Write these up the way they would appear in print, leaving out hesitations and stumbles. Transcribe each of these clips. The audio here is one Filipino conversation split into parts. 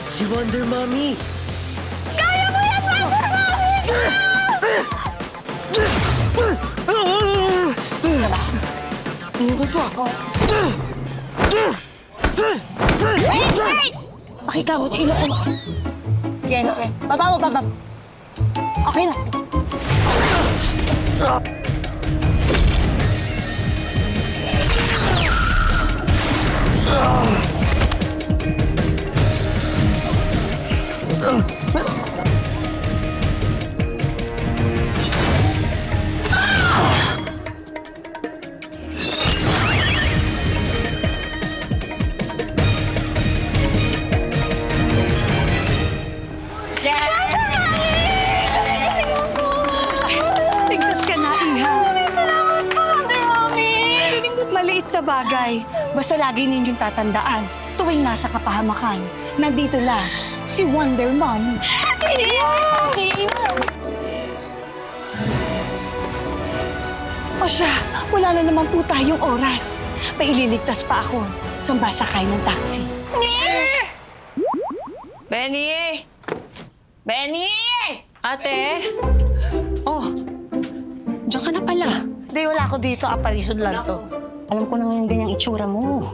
Si Wonder Mommy! Kaya mo yan, Wonder Mommy! Wait! Pakikabot ilo ko. Yan, okay. Baba mo, baba. Okay na. Tignas ka na, Iha. Salamat po, Wonder Mommy! Maliit na bagay. Basta lagi ninyong tatandaan. Tuwing nasa kapahamakan, nandito lang si Wonder Mommy. O siya, wala na naman po tayong oras. Paililigtas pa ako. Samba sakay ng taxi. Benny! Benny! Ate! Oh, diyan ka na pala. Hindi, wala ako dito. Aparisod lang to. Alam ko nang yung ganyang itsura mo.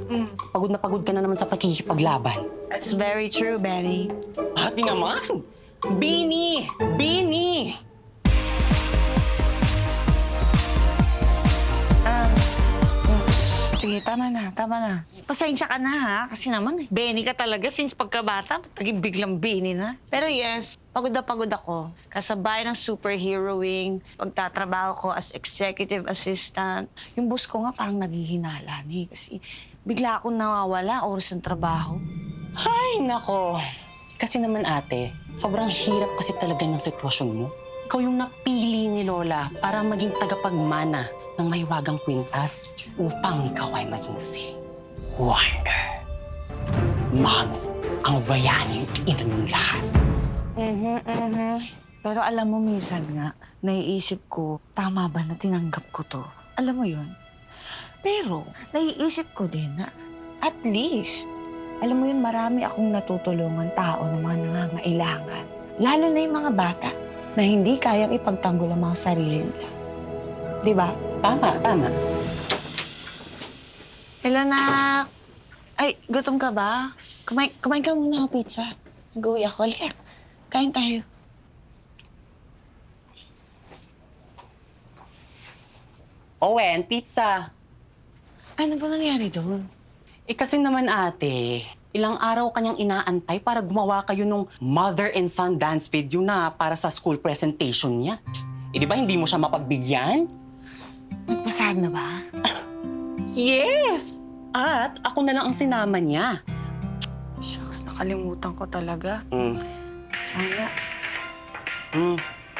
Pagod na pagod ka na naman sa pagkikipaglaban. That's very true, Benny. Ate naman! Bini! Bini! Sige, tama na, tama na. Pasensya ka na, ha? Kasi naman, Benny ka talaga since pagkabata. Naging biglang Benny na. Pero yes, pagod na pagod ako. Kasabay ng superheroing, pagtatrabaho ko as executive assistant. Yung boss ko nga parang naghihinala ni kasi bigla akong nawawala oras ng trabaho. Ay, nako. Kasi naman ate, sobrang hirap kasi talaga ng sitwasyon mo. Ikaw yung napili ni Lola para maging tagapagmana ng mahiwagang kwintas upang ikaw ay maging si Wonder. Mommy, ang bayaning ina ng lahat. Pero alam mo, minsan nga, naiisip ko, tama ba na tinanggap ko to? Alam mo yun? Pero, naiisip ko din na, at least, alam mo yun, marami akong natutulungan tao ng mga nangangailangan. Lalo na yung mga bata na hindi kayang ipagtanggol ang mga sarili nila. Di ba? Tama, tama. Hello, nak. Ay, gutom ka ba? Kumain ka muna ng pizza. Nag-uwi ako. Halika, kain tayo. Owen, pizza. Ano ba nangyari doon? Kasi naman ate, ilang araw kanyang inaantay para gumawa kayo nung mother and son dance video na para sa school presentation niya. Di ba hindi mo siya mapagbigyan? Nagpasahan na ba? Yes! At ako na lang ang sinama niya. Shucks, nakalimutan ko talaga. Sana.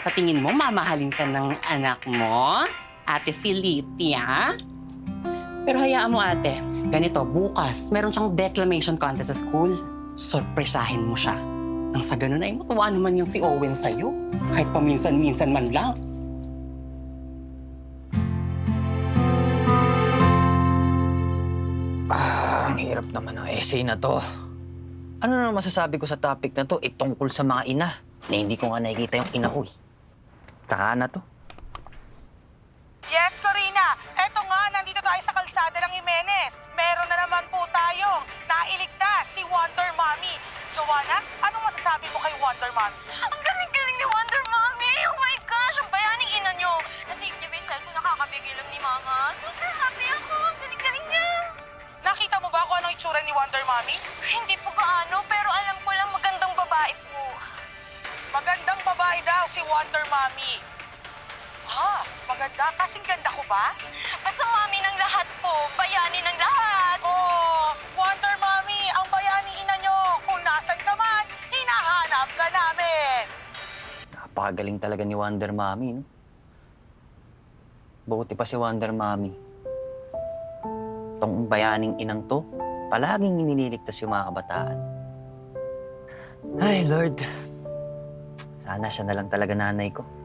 Sa tingin mo, mamahalin ka ng anak mo? Ate Filipia? Pero hayaan mo ate, ganito, bukas, meron siyang declamation contest sa school. Sorpresahin mo siya. Nang sa ganun ay matuwa naman yung si Owen sa'yo. Kahit paminsan-minsan man lang. Ang hirap naman ng essay na to. Ano na masasabi ko sa topic na to? Tungkol sa mga ina na hindi ko nga nakikita yung ina ko eh. Saka na to. Yes, Corina. Eto nga, nandito tayo sa kalsada ng Jimenez. Meron na naman po tayong nailigtas si Wonder Mommy. Joanna, anong masasabi mo kay Wonder Mommy? Ang galing-galing ni Wonder Mommy! Oh my gosh! Ang bayaning ina nyo! Nasave niyo ba yung cellphone nakakabigil ni Mama? Super happy ako! Ang galing-galing niya! Nakita mo ba kung anong itsura ni Wonder Mommy? Hindi po gaano, pero alam ko lang magandang babae po. Magandang babae daw si Wonder Mommy. Maganda? Kasing ganda ko ba? Basta mami ng lahat po, bayani ng lahat! Oh, Wonder Mommy, ang bayani ina nyo. Kung nasan ka man, hinahanap ka namin. Napakagaling talaga ni Wonder Mommy, no? Buti pa si Wonder Mommy. Itong bayaning inang to, palaging inililigtas yung mga kabataan. Ay, Lord. Sana siya na lang talaga nanay ko.